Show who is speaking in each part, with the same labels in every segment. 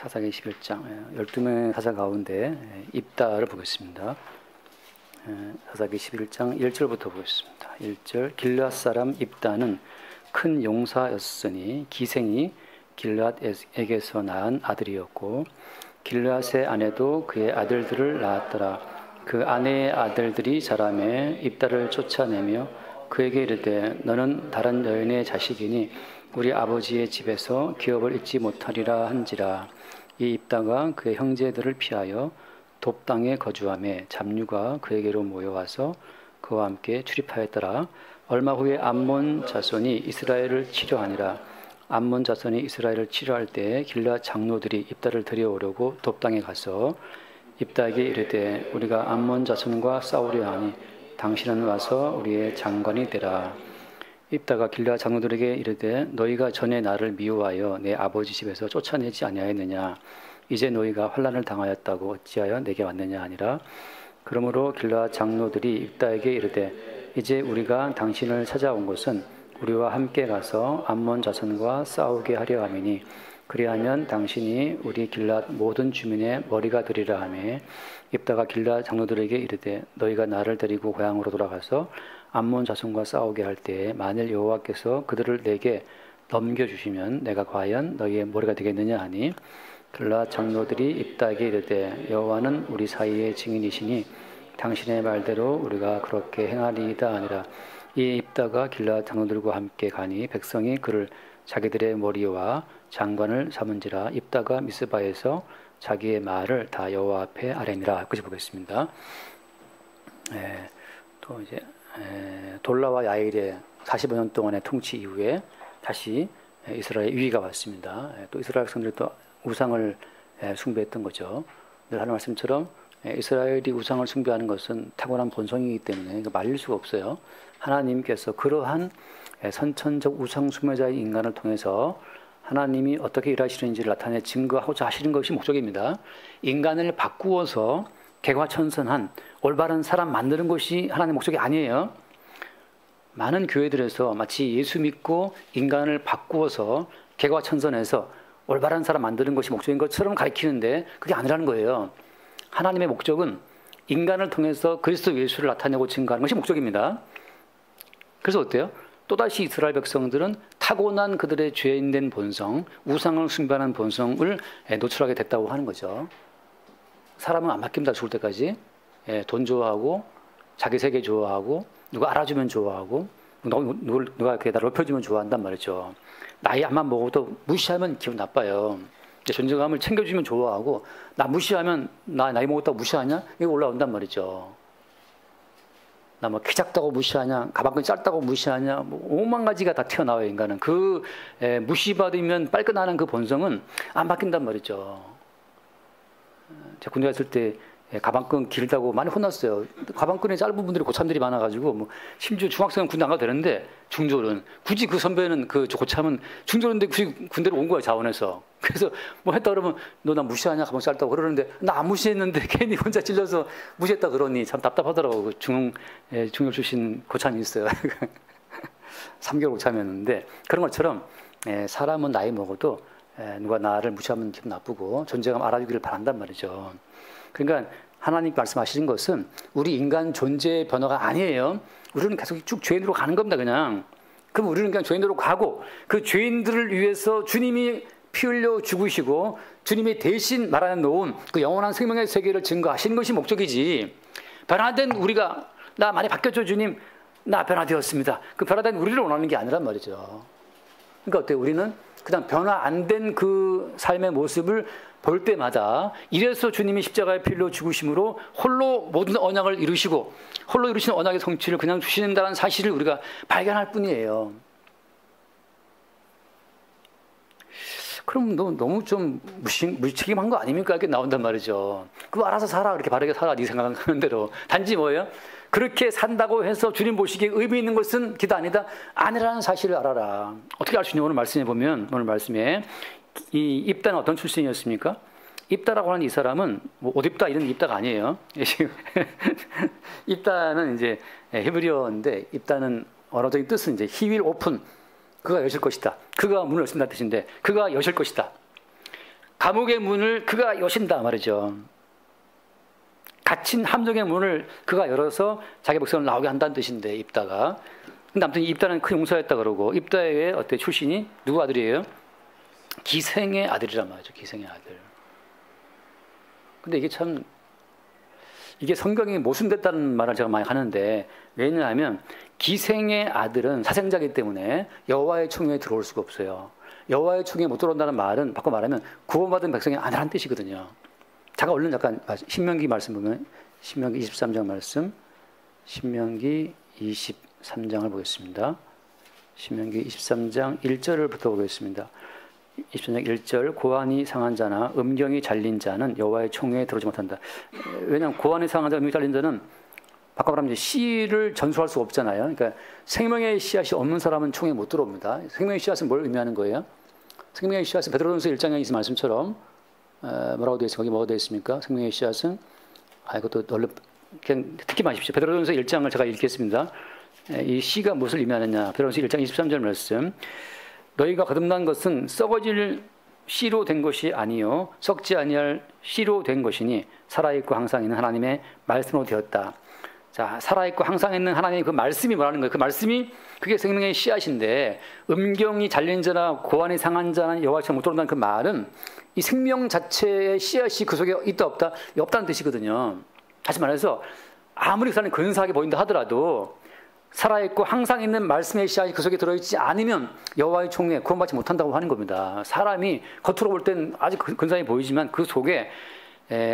Speaker 1: 사사기 11장 12명의 사자 가운데 입다를 보겠습니다. 사사기 11장 1절부터 보겠습니다. 1절 길르앗 사람 입다는 큰 용사였으니 기생이 길르앗에게서 낳은 아들이었고 길르앗의 아내도 그의 아들들을 낳았더라. 그 아내의 아들들이 자라매 입다를 쫓아내며 그에게 이르되 너는 다른 여인의 자식이니 우리 아버지의 집에서 기업을 잊지 못하리라 한지라. 이 입다가 그의 형제들을 피하여 돕 땅에 거주하며 잡류가 그에게로 모여와서 그와 함께 출입하였더라. 얼마 후에 암몬 자손이 이스라엘을 치려하니라. 암몬 자손이 이스라엘을 치려할 때에 길르앗 장로들이 입다를 데려오려고 돕 땅에 가서 입다에게 이르되 우리가 암몬 자손과 싸우려 하니 당신은 와서 우리의 장관이 되라. 입다가 길르앗 장로들에게 이르되 너희가 전에 나를 미워하여 내 아버지 집에서 쫓아내지 아니하였느냐. 이제 너희가 환난을 당하였다고 어찌하여 내게 왔느냐 하니라. 그러므로 길르앗 장로들이 입다에게 이르되 이제 우리가 당신을 찾아온 것은 우리와 함께 가서 암몬 자손과 싸우게 하려 함이니 그리하면 당신이 우리 길르앗 모든 주민의 머리가 되리라 하매 입다가 길르앗 장로들에게 이르되 너희가 나를 데리고 고향으로 돌아가서 암몬 자손과 싸우게 할 때에 만일 여호와께서 그들을 내게 넘겨주시면 내가 과연 너희의 머리가 되겠느냐 하니 길르앗 장로들이 입다에게 이르되 여호와는 우리 사이의 증인이시니 당신의 말대로 우리가 그렇게 행하리이다 하니라. 이 입다가 길르앗 장로들과 함께 가니 백성이 그를 자기들의 머리와 장관을 삼은지라. 입다가 미스바에서 자기의 말을 다 여호와 앞에 아뢰니라. 여기까지 보겠습니다. 또 이제 돌라와 야일의 45년 동안의 통치 이후에 다시 이스라엘 위기가 왔습니다. 또 이스라엘 백성들이 또 우상을 숭배했던 거죠. 늘 하는 말씀처럼 이스라엘이 우상을 숭배하는 것은 타고난 본성이기 때문에 말릴 수가 없어요. 하나님께서 그러한 선천적 우상 숭배자의 인간을 통해서 하나님이 어떻게 일하시는지를 나타내 증거하고자 하시는 것이 목적입니다. 인간을 바꾸어서 개과천선한 올바른 사람 만드는 것이 하나님의 목적이 아니에요. 많은 교회들에서 마치 예수 믿고 인간을 바꾸어서 개과천선해서 올바른 사람 만드는 것이 목적인 것처럼 가르치는데 그게 아니라는 거예요. 하나님의 목적은 인간을 통해서 그리스도 예수를 나타내고 증거하는 것이 목적입니다. 그래서 어때요? 또다시 이스라엘 백성들은 타고난 그들의 죄인된 본성, 우상을 숭배하는 본성을 노출하게 됐다고 하는 거죠. 사람은 안 바뀝니다. 죽을 때까지. 돈 좋아하고 자기 세계 좋아하고 누가 알아주면 좋아하고 누가 이렇게 나를 높여주면 좋아한단 말이죠. 나이 한만 먹어도 무시하면 기분 나빠요. 존재감을 챙겨주면 좋아하고 나 무시하면 나 나이 먹었다고 무시하냐? 이거 올라온단 말이죠. 나 뭐 키 작다고 무시하냐? 가방끈 짧다고 무시하냐? 뭐 5만 가지가 다 튀어나와요. 인간은 그 무시받으면 빨끈하는 그 본성은 안 바뀐단 말이죠. 제가 군대 갔을 때 가방끈 길다고 많이 혼났어요. 가방끈이 짧은 분들이 고참들이 많아가지고 뭐 심지어 중학생은 군대 안 가도 되는데 중졸은 굳이 그 선배는 그 고참은 중졸인데 굳이 군대로 온 거야 자원해서. 그래서 뭐 했다 그러면 너 나 무시하냐 가방 짧다고 그러는데 나 안 무시했는데 괜히 혼자 찔러서 무시했다 그러니 참 답답하더라고. 그 중졸 출신 고참이 있어요. 3개월 고참이었는데 그런 것처럼 사람은 나이 먹어도 누가 나를 무시하면 기분 나쁘고 존재감 알아주기를 바란단 말이죠. 그러니까 하나님 말씀하시는 것은 우리 인간 존재의 변화가 아니에요. 우리는 계속 쭉 죄인으로 가는 겁니다. 그냥. 그럼 우리는 그냥 죄인으로 가고 그 죄인들을 위해서 주님이 피 흘려 죽으시고 주님이 대신 말하여 놓은 그 영원한 생명의 세계를 증거하시는 것이 목적이지. 변화된 우리가 나 많이 바뀌었죠 주님. 나 변화되었습니다. 그 변화된 우리를 원하는 게 아니란 말이죠. 그러니까 어때요? 우리는 그냥 변화 안 된 그 삶의 모습을 볼 때마다 이래서 주님이 십자가의 피로 죽으심으로 홀로 모든 언약을 이루시고 홀로 이루신 언약의 성취를 그냥 주신다는 사실을 우리가 발견할 뿐이에요. 그럼 너 너무 좀 무책임한 거 아닙니까? 이렇게 나온단 말이죠. 그거 알아서 살아. 그렇게 바르게 살아. 네 생각하는 대로. 단지 뭐예요? 그렇게 산다고 해서 주님 보시기에 의미 있는 것은 기도 아니다. 아니라는 사실을 알아라. 어떻게 알 수 있냐? 오늘 말씀에 보면 오늘 말씀에 이 입다는 어떤 출신이었습니까? 입다라고 하는 이 사람은 뭐 옷 입다 이런 입다가 아니에요. 입다는 이제 히브리어인데 입다는 언어적인 뜻은 이제 he will open. 그가 여실 것이다. 그가 문을 열신다는 뜻인데 그가 여실 것이다. 감옥의 문을 그가 여신다 말이죠. 갇힌 함정의 문을 그가 열어서 자기 백성을 나오게 한다는 뜻인데, 입다가. 근데 아무튼 입다는 큰 용사였다 그러고, 입다의 어때 출신이 누구 아들이에요? 기생의 아들이란 말이죠. 기생의 아들. 근데 이게 참, 이게 성경이 모순됐다는 말을 제가 많이 하는데, 왜냐하면 기생의 아들은 사생자이기 때문에 여호와의 총회에 들어올 수가 없어요. 여호와의 총회에 못 들어온다는 말은 바꿔 말하면 구원받은 백성이 아니라는 뜻이거든요. 잠깐 얼른 잠깐 신명기 말씀 보면, 신명기 23장 말씀, 신명기 23장을 보겠습니다. 신명기 23장 1절부터 보겠습니다. 23장 1절, 고안이 상한 자나 음경이 잘린 자는 여호와의 총회에 들어오지 못한다. 왜냐하면 고안이 상한 자, 음경이 잘린 자는 바꿔 말하면 씨를 전수할 수가 없잖아요. 그러니까 생명의 씨앗이 없는 사람은 총회에 못 들어옵니다. 생명의 씨앗은 뭘 의미하는 거예요? 생명의 씨앗은 베드로전서 1장에 있는 말씀처럼 뭐라고 되어 있습니까? 거기 뭐가 되어 있습니까? 생명의 씨앗은, 이것도 얼른 그냥 듣기만 하십시오. 베드로전서 1장을 제가 읽겠습니다. 이 씨가 무엇을 의미하느냐? 베드로전서 1장 23절 말씀. 너희가 거듭난 것은 썩어질 씨로 된 것이 아니요 썩지 아니할 씨로 된 것이니 살아있고 항상 있는 하나님의 말씀으로 되었다. 자, 살아있고 항상 있는 하나님의 그 말씀이 뭐라는 거예요? 그 말씀이 그게 생명의 씨앗인데, 음경이 잘린 자나 고안이 상한 자는 여호와의 총회에 못 들어온다는 그 말은 이 생명 자체의 씨앗이 그 속에 있다 없다? 없다는 뜻이거든요. 다시 말해서 아무리 그 사람이 근사하게 보인다 하더라도 살아있고 항상 있는 말씀의 씨앗이 그 속에 들어있지 않으면 여호와의 총회에 구원받지 못한다고 하는 겁니다. 사람이 겉으로 볼 땐 아주 근사해 보이지만 그 속에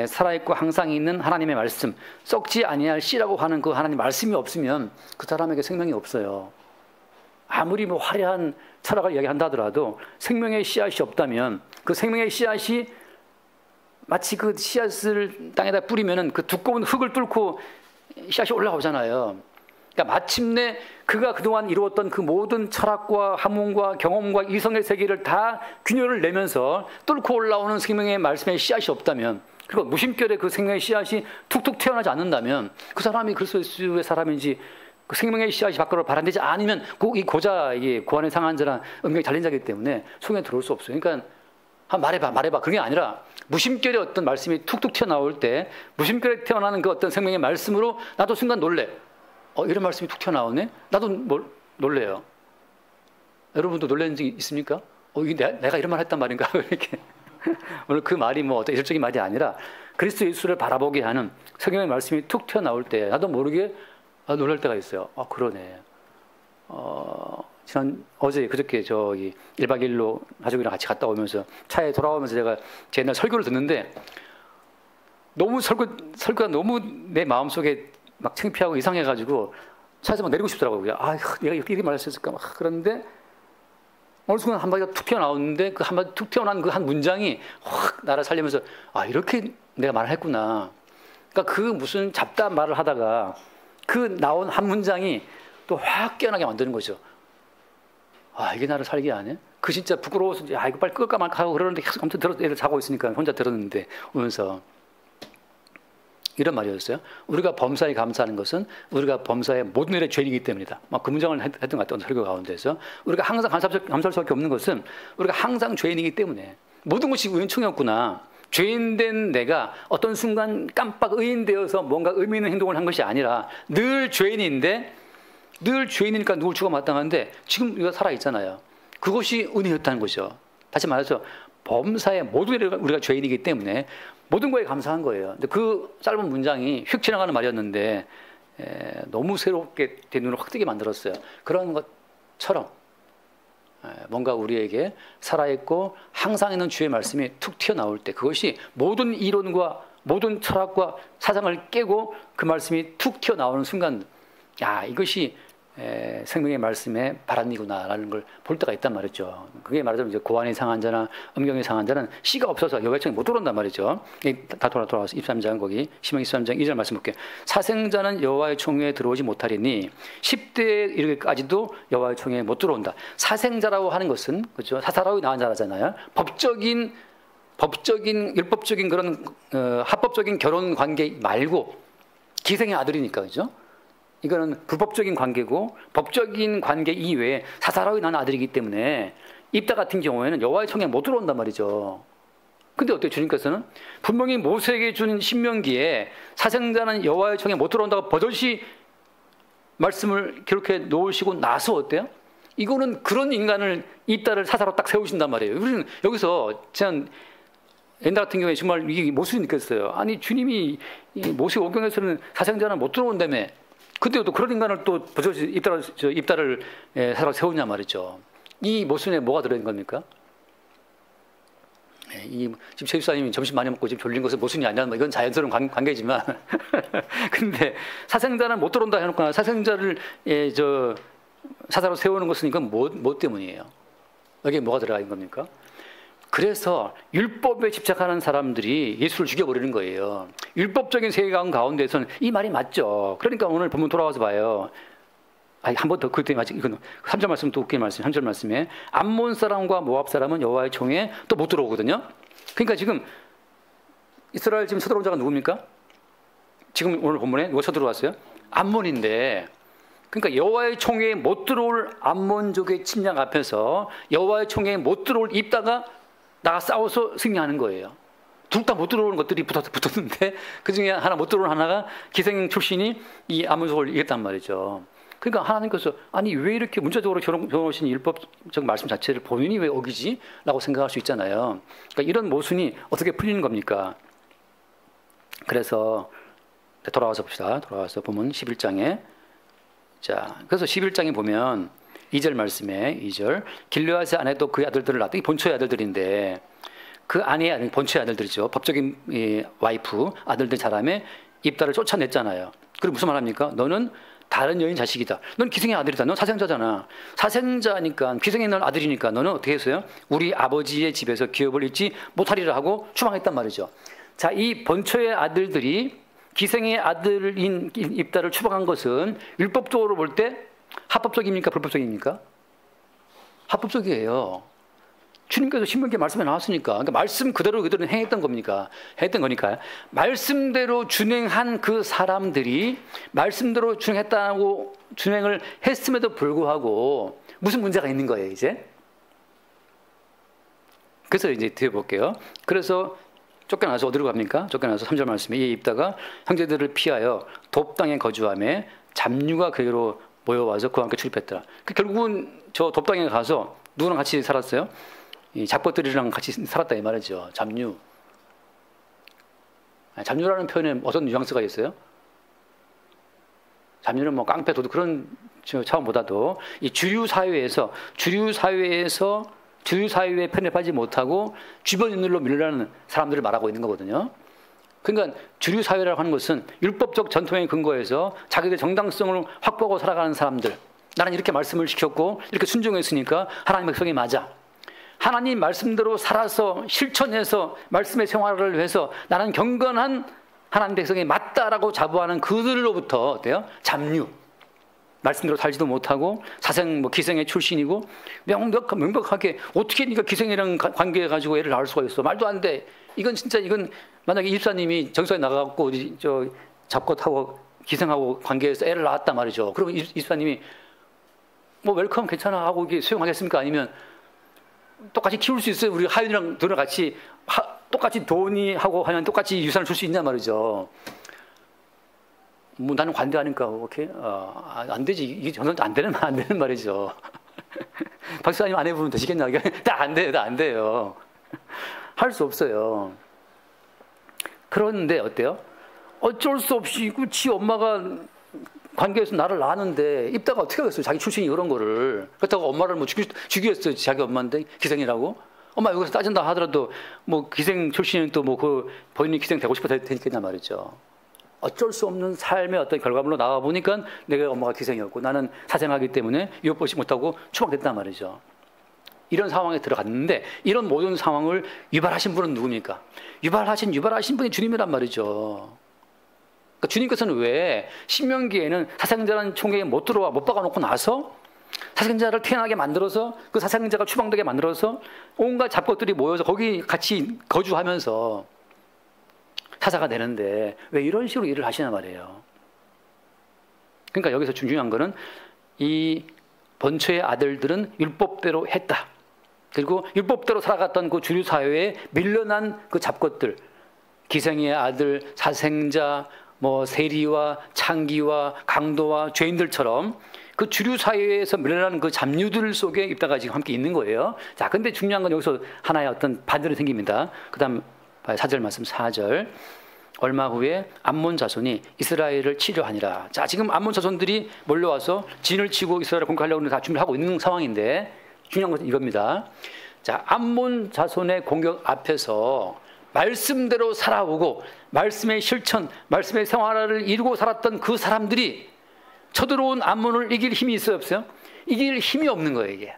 Speaker 1: 살아있고 항상 있는 하나님의 말씀, 썩지 아니할 씨라고 하는 그 하나님 말씀이 없으면 그 사람에게 생명이 없어요. 아무리 뭐 화려한 철학을 이야기한다 하더라도 생명의 씨앗이 없다면, 그 생명의 씨앗이 마치 그 씨앗을 땅에다 뿌리면은 그 두꺼운 흙을 뚫고 씨앗이 올라오잖아요. 그러니까 마침내 그가 그동안 이루었던 그 모든 철학과 학문과 경험과 이성의 세계를 다 균열을 내면서 뚫고 올라오는 생명의 말씀의 씨앗이 없다면, 그리고 무심결에 그 생명의 씨앗이 툭툭 튀어나오지 않는다면 그 사람이 그리스도의 사람인지, 그 생명의 씨앗이 밖으로 발현되지 않으면 이 고자, 이게 고안에 상한 자나 음경이 잘린 자이기 때문에 총회에 들어올 수 없어요. 그러니까 말해봐. 그게 아니라 무심결에 어떤 말씀이 툭툭 튀어나올 때, 무심결에 튀어나오는 그 어떤 생명의 말씀으로 나도 순간 놀래. 이런 말씀이 툭 튀어나오네? 나도 놀래요. 여러분도 놀라는 적 있습니까? 이게 내가 이런 말 했단 말인가? 이렇게. 오늘 그 말이 뭐 어떤 예술적인 말이 아니라 그리스도 예수를 바라보게 하는 성경의 말씀이 툭 튀어나올 때 나도 모르게 놀랄 때가 있어요. 그러네. 어제 그저께 저기 1박 2일로 가족이랑 같이 갔다 오면서 차에 돌아오면서 제가 제 옛날 설교를 듣는데, 너무 설교가 너무 내 마음속에 막 창피하고 이상해가지고 차에서 막 내리고 싶더라고요. 내가 이렇게 말했을까? 막 그런데 어느 순간 한 마디가 툭 튀어나오는데, 그 한 마디 툭 튀어나온 그 한 문장이 확 나를 살리면서 이렇게 내가 말을 했구나. 그러니까 그 무슨 잡다한 말을 하다가 그 나온 한 문장이 또 확 깨어나게 만드는 거죠. 이게 나를 살게 하네? 그 진짜 부끄러워서 이거 빨리 끌까 말까 하고 그러는데 계속 아무튼 애들 자고 있으니까 혼자 들었는데 오면서 이런 말이었어요. 우리가 범사에 감사하는 것은 우리가 범사의 모든 일의 죄인이기 때문이다. 막 그 문장을 했던 것 같아요. 설교 가운데서. 우리가 항상 감사할 수밖에 없는 것은 우리가 항상 죄인이기 때문에 모든 것이 우연충이었구나. 죄인된 내가 어떤 순간 깜빡 의인되어서 뭔가 의미 있는 행동을 한 것이 아니라 늘 죄인인데, 늘 죄인이니까 누굴 죽어 마땅한데 지금 우리가 살아있잖아요. 그것이 은혜였다는 거죠. 다시 말해서 범사의 모든 일에 우리가 죄인이기 때문에 모든 거에 감사한 거예요. 근데 그 짧은 문장이 휙 지나가는 말이었는데 너무 새롭게 내 눈을 확 뜨게 만들었어요. 그런 것처럼 뭔가 우리에게 살아있고 항상 있는 주의 말씀이 툭 튀어나올 때, 그것이 모든 이론과 모든 철학과 사상을 깨고 그 말씀이 툭 튀어나오는 순간, 이것이 생명의 말씀의 바람이구나라는 걸 볼 때가 있단 말이죠. 그게 말하자면 이제 고안이 상한 자나 음경이 상한 자는 씨가 없어서 여호와의 총회에 못 들어온단 말이죠. 다 돌아와서 23장 거기 신명기 23장 2절 말씀 볼게요. 사생자는 여호와의 총회에 들어오지 못하리니 10대에 이르기까지도 여호와의 총회에 못 들어온다. 사생자라고 하는 것은, 그렇죠, 사사로이 낳은 자라잖아요. 법적인 율법적인 그런 합법적인 결혼 관계 말고 기생의 아들이니까, 그죠? 이거는 불법적인 관계고 법적인 관계 이외에 사사로이 낳은 아들이기 때문에 입다 같은 경우에는 여호와의 총회에 못 들어온단 말이죠. 근데 어때요? 주님께서는 분명히 모세에게 준 신명기에 사생자는 여호와의 총에 못 들어온다고 버젓이 말씀을 기록해 놓으시고 나서 어때요? 이거는 그런 인간을 입다를 사사로 딱 세우신단 말이에요. 우리는 여기서 제가 옛날 같은 경우에 정말 이게 모순이 느꼈어요. 아니 주님이 모세 오경에서는 사생자는 못 들어온다며. 근데 또 그런 인간을 또 버젓이 입다를 사사로 세우냐 말이죠. 이 모순에 뭐가 들어있는 겁니까? 지금 최 집사님이 점심 많이 먹고 지금 졸린 것은 모순이 아니라 이건 자연스러운 관계지만 근데 사생자는 못 들어온다 해놓고 사생자를 사사로 세우는 것은 이건 뭐 때문이에요? 여기에 뭐가 들어가 있는 겁니까? 그래서 율법에 집착하는 사람들이 예수를 죽여버리는 거예요. 율법적인 세계관 가운데서는 이 말이 맞죠. 그러니까 오늘 본문 돌아와서 봐요. 한 번 더 그때 맞지? 이건 3절 말씀 또 웃긴 말씀. 3절 말씀에 암몬 사람과 모압 사람은 여호와의 총에 또 못 들어오거든요. 그러니까 지금 이스라엘 지금 쳐들어온 자가 누굽니까? 지금 오늘 본문에 누가 쳐들어왔어요? 암몬인데, 그러니까 여호와의 총에 못 들어올 암몬족의 침략 앞에서 여호와의 총에 못 들어올 입다가 나가 싸워서 승리하는 거예요. 둘 다 못 들어오는 것들이 붙었는데 그 중에 하나 못 들어오는 하나가 기생 출신이 이 암몬족을 이겼단 말이죠. 그러니까 하나님께서 아니 왜 이렇게 문자적으로 적어놓으신 율법적 말씀 자체를 본인이 왜 어기지? 라고 생각할 수 있잖아요. 그러니까 이런 모순이 어떻게 풀리는 겁니까? 그래서 돌아와서 봅시다. 돌아와서 보면 11장에 그래서 11장에 보면 2절 말씀에 2절 길르앗의 아내도 그의 아들들을 낳았다. 이 본초의 아들들인데 그 아내의 본초의 아들들이죠. 법적인 와이프 아들들 자람에 입다를 쫓아냈잖아요. 그리고 무슨 말합니까? 너는 다른 여인 자식이다. 넌 기생의 아들이다. 넌 사생자잖아. 사생자니까 기생의 날 아들이니까 너는 어떻게 했어요? 우리 아버지의 집에서 기업을 잃지 못하리라 하고 추방했단 말이죠. 자, 이 본초의 아들들이 기생의 아들인 입다를 추방한 것은 율법적으로 볼 때 합법적입니까? 불법적입니까? 합법적이에요. 주님께서 신명기에 말씀에 나왔으니까. 그러니까 말씀 그대로 행했던 겁니까? 했던 거니까요. 말씀대로 준행한 그 사람들이 말씀대로 준행을 했음에도 불구하고 무슨 문제가 있는 거예요, 이제? 그래서 이제 뒤에 볼게요. 그래서 쫓겨나서 어디로 갑니까? 쫓겨나서 3절 말씀에 이에 입다가 형제들을 피하여 돕 땅에 거주하며 잡류가 그에게로 모여와서 그와 함께 출입했더라. 결국은 저 돕 땅에 가서 누구랑 같이 살았어요? 이 잡것들이랑 같이 살았다 이 말이죠. 잡류. 잡류라는 표현에 어떤 뉘앙스가 있어요? 잡류는 뭐 깡패 도둑 그런 차원보다도 이 주류 사회에 편입하지 못하고 주변인들로 밀려나는 사람들을 말하고 있는 거거든요. 그러니까 주류 사회라고 하는 것은 율법적 전통에 근거해서 자기들의 정당성을 확보하고 살아가는 사람들. 나는 이렇게 말씀을 지켰고 이렇게 순종했으니까 하나님 백성이 맞아. 하나님 말씀대로 살아서 실천해서 말씀의 생활을 해서 나는 경건한 하나님 백성이 맞다라고 자부하는 그들로부터 어때요? 잡류. 말씀대로 살지도 못하고 기생의 출신이고 명백하게 어떻게 네가 기생이랑 관계해가지고 애를 낳을 수가 있어? 말도 안 돼. 이건 만약에 이집사님이 정서에 나가갖고 잡것하고 기생하고 관계해서 애를 낳았단 말이죠. 그러면 이집사님이 뭐 웰컴 괜찮아 하고 이게 수용하겠습니까? 아니면 똑같이 키울 수 있어요? 우리 하윤이랑 너랑 같이 똑같이 돈이 하고 하면 똑같이 유산을 줄 수 있냐 말이죠. 뭐 나는 관대하니까 오케이 안 되지. 이게 전혀 안 되는 말이죠. 박사님 아내분 되시겠냐? 안 돼요. 할 수 없어요. 그런데 어때요? 어쩔 수 없이 지 엄마가 관계에서 나를 낳았는데 입다가 어떻게 하겠어요? 자기 출신이 이런 거를. 그렇다고 엄마를 뭐 죽이겠어요? 자기 엄마인데 기생이라고? 엄마 여기서 따진다 하더라도 뭐 기생 출신은 또 뭐 그 본인이 기생 되고 싶어 되겠냐 말이죠. 어쩔 수 없는 삶의 어떤 결과물로 나와 보니까 내가 엄마가 기생이었고 나는 사생하기 때문에 유업보지 못하고 추방됐단 말이죠. 이런 상황에 들어갔는데 이런 모든 상황을 유발하신 분은 누굽니까? 유발하신 분이 주님이란 말이죠. 그러니까 주님께서는 왜 신명기에는 사생자라는 총회에 못 박아놓고 나서 사생자를 태어나게 만들어서 그 사생자가 추방되게 만들어서 온갖 잡것들이 모여서 거기 같이 거주하면서 사사가 되는데 왜 이런 식으로 일을 하시냐 말이에요. 그러니까 여기서 중요한 거는 이 본처의 아들들은 율법대로 했다. 그리고 율법대로 살아갔던 그 주류 사회에 밀려난 그 잡것들, 기생의 아들, 사생자, 뭐 세리와 창기와 강도와 죄인들처럼 그 주류 사회에서 밀려난 그 잡류들 속에 입다가 지금 함께 있는 거예요. 자, 근데 중요한 건 여기서 하나의 어떤 반전이 생깁니다. 그다음 4절 말씀 4절. 얼마 후에 암몬 자손이 이스라엘을 치려하니라. 자, 지금 암몬 자손들이 몰려와서 진을 치고 이스라엘을 공격하려고 다 준비를 하고 있는 상황인데 중요한 것은 이겁니다. 자, 암몬 자손의 공격 앞에서 말씀대로 살아오고 말씀의 실천, 말씀의 생활을 이루고 살았던 그 사람들이 쳐들어온 암몬을 이길 힘이 있어요, 없어요? 이길 힘이 없는 거예요, 이게.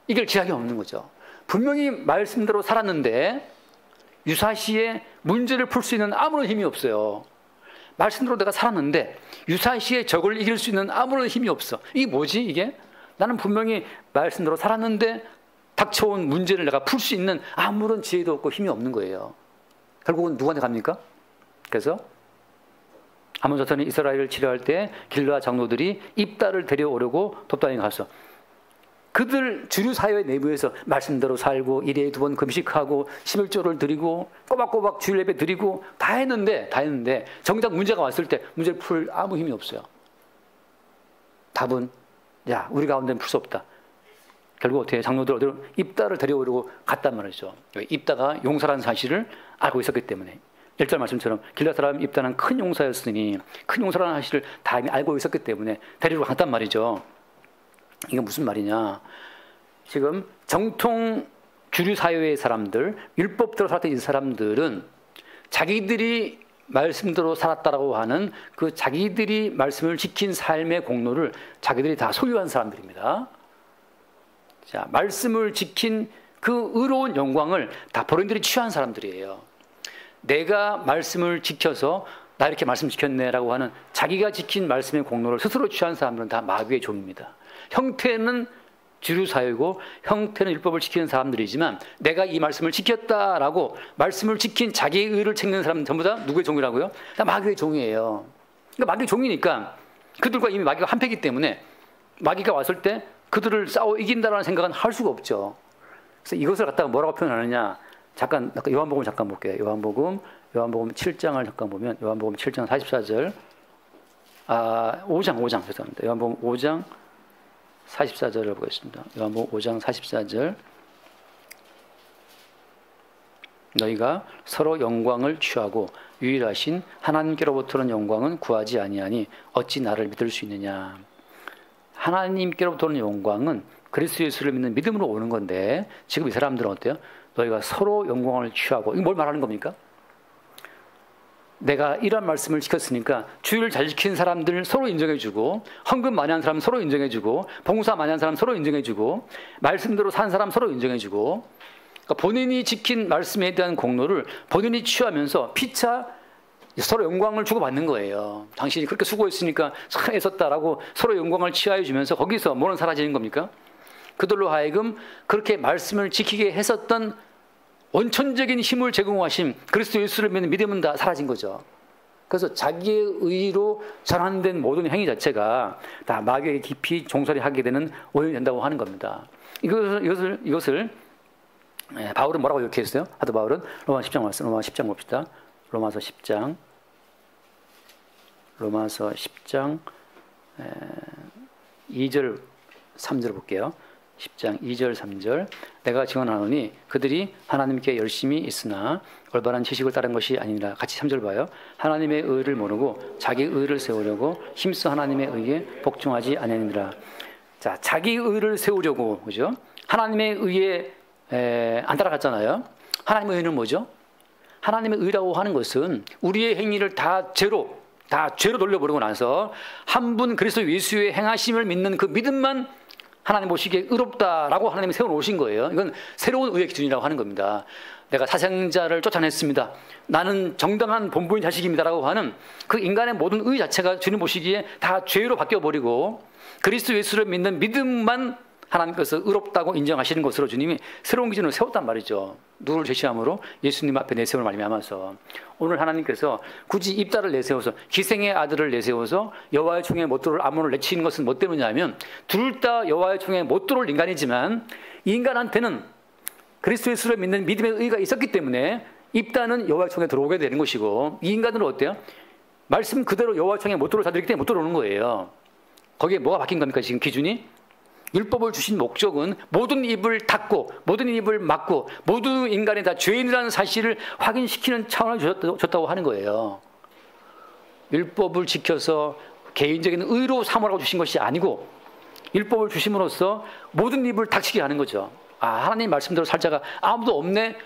Speaker 1: 이길 지략이 없는 거죠. 분명히 말씀대로 살았는데 유사시에 문제를 풀 수 있는 아무런 힘이 없어요. 말씀대로 내가 살았는데 유사시에 적을 이길 수 있는 아무런 힘이 없어. 이게 뭐지, 이게? 나는 분명히 말씀대로 살았는데 닥쳐온 문제를 내가 풀 수 있는 아무런 지혜도 없고 힘이 없는 거예요. 결국은 누구한테 갑니까? 그래서 암몬 자손이 이스라엘을 치료할 때 길르앗 장로들이 입다를 데려오려고 돕다니 가서 그들 주류 사회 내부에서 말씀대로 살고 일에 2번 금식하고 11조를 드리고 꼬박꼬박 주일 예배 드리고 다 했는데 정작 문제가 왔을 때 문제를 풀 아무 힘이 없어요. 답은 야, 우리 가운데는 풀 수 없다. 결국 어떻게 장로들 어디로 입다를 데려오려고 갔단 말이죠. 입다가 용사라는 사실을 알고 있었기 때문에 1절 말씀처럼 길르앗 사람 입다는 큰 용사였으니 큰 용사라는 사실을 다 이미 알고 있었기 때문에 데리러 갔단 말이죠. 이게 무슨 말이냐? 지금 정통 주류 사회의 사람들, 율법대로 살았던 이 사람들은 자기들이 말씀대로 살았다라고 하는 그 자기들이 말씀을 지킨 삶의 공로를 자기들이 다 소유한 사람들입니다. 자, 말씀을 지킨 그 의로운 영광을 다 본인들이 취한 사람들이에요. 내가 말씀을 지켜서 나 이렇게 말씀 지켰네라고 하는 자기가 지킨 말씀의 공로를 스스로 취한 사람들은 다 마귀의 종입니다. 형태는 주류 사회고 형태는 율법을 지키는 사람들이지만 내가 이 말씀을 지켰다라고 말씀을 지킨 자기의 의를 챙기는 사람은 전부 다 누구의 종이라고요? 다 마귀의 종이에요. 그러니까 마귀의 종이니까 그들과 이미 마귀가 한패기 때문에 마귀가 왔을 때 그들을 싸워 이긴다라는 생각은 할 수가 없죠. 그래서 이것을 갖다가 뭐라고 표현하느냐? 잠깐 요한복음 잠깐 볼게요. 요한복음 7장을 잠깐 보면 요한복음 7장 44절 5장 죄송합니다. 요한복음 5장 44절을 보겠습니다. 요한복음 5장 44절 너희가 서로 영광을 취하고 유일하신 하나님께로부터는 영광은 구하지 아니하니 어찌 나를 믿을 수 있느냐. 하나님께로부터는 영광은 그리스도 예수를 믿는 믿음으로 오는 건데 지금 이 사람들은 어때요? 너희가 서로 영광을 취하고 이거 뭘 말하는 겁니까? 내가 이런 말씀을 지켰으니까 주의를 잘 지킨 사람들 서로 인정해주고 헌금 많이 한 사람 서로 인정해주고 봉사 많이 한 사람 서로 인정해주고 말씀대로 산 사람 서로 인정해주고 그러니까 본인이 지킨 말씀에 대한 공로를 본인이 취하면서 피차 서로 영광을 주고받는 거예요. 당신이 그렇게 수고했으니까 참 애썼다라고 서로 영광을 취하해 주면서 거기서 뭐는 사라지는 겁니까? 그들로 하여금 그렇게 말씀을 지키게 했었던 원천적인 힘을 제공하신 그리스도 예수를 믿는 믿음은 다 사라진 거죠. 그래서 자기의 의로 전환된 모든 행위 자체가 다 마귀에게 깊이 종살이하게 되는 원인이 된다고 하는 겁니다. 이것을 바울은 뭐라고 이렇게 했어요? 하도 바울은 로마서 10장 말씀, 로마서 10장 봅시다. 로마서 10장 2절 3절 볼게요. 10장 2절 3절 내가 증언하노니 그들이 하나님께 열심히 있으나 올바른 지식을 따른 것이 아니라 같이 3절 봐요. 하나님의 의를 모르고 자기 의를 세우려고 힘써 하나님의 의에 복종하지 아니하니라. 자, 자기 의를 세우려고 그죠? 하나님의 의에 안 따라갔잖아요. 하나님의 의는 뭐죠? 하나님의 의라고 하는 것은 우리의 행위를 다 죄로 돌려버리고 나서 한 분 그리스도 예수의 행하심을 믿는 그 믿음만 하나님 보시기에 의롭다라고 하나님이 세워놓으신 거예요. 이건 새로운 의의 기준이라고 하는 겁니다. 내가 사생자를 쫓아냈습니다. 나는 정당한 본부인 자식입니다라고 하는 그 인간의 모든 의 자체가 주님 보시기에 다 죄로 바뀌어버리고 그리스도 예수를 믿는 믿음만 하나님께서 의롭다고 인정하시는 것으로 주님이 새로운 기준을 세웠단 말이죠. 누구를 제시함으로 예수님 앞에 내세울 말미암아서 오늘 하나님께서 굳이 입다를 내세워서 기생의 아들을 내세워서 여호와의 총에 못 들어올 암몬을 내치는 것은 뭐 때문이냐면 둘 다 여호와의 총에 못 들어올 인간이지만 이 인간한테는 그리스도 예수를 믿는 믿음의 의가 있었기 때문에 입다는 여호와의 총에 들어오게 되는 것이고, 이 인간들은 어때요? 말씀 그대로 여호와의 총에 못 들어올 자들이기 때문에 못 들어오는 거예요. 거기에 뭐가 바뀐 겁니까? 지금 기준이? 율법을 주신 목적은 모든 입을 닫고 모든 입을 막고 모든 인간이 다 죄인이라는 사실을 확인시키는 차원을 줬다고 하는 거예요. 율법을 지켜서 개인적인 의로 삼으라고 주신 것이 아니고 율법을 주심으로써 모든 입을 닥치게 하는 거죠. 아, 하나님 말씀대로 살자가 아무도 없네?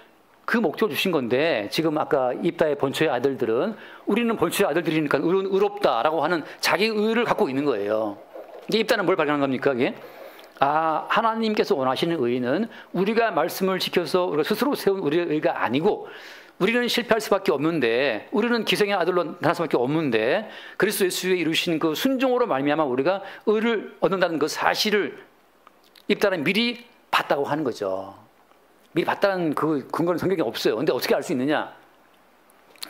Speaker 1: 그 목적을 주신 건데, 지금 아까 입다의 본초의 아들들은 우리는 본초의 아들들이니까 의롭다라고 하는 자기 의를 갖고 있는 거예요. 이제 입다는 뭘 발견한 겁니까? 이게? 아, 하나님께서 원하시는 의는 우리가 말씀을 지켜서 우리가 스스로 세운 우리의 의가 아니고, 우리는 실패할 수밖에 없는데, 우리는 기생의 아들로 나타날 수밖에 없는데, 그리스도 예수의 이루신 그 순종으로 말미암아 우리가 의를 얻는다는 그 사실을 입다는 미리 봤다고 하는 거죠. 미리 봤다는 그 근거는 성경에 없어요. 근데 어떻게 알 수 있느냐?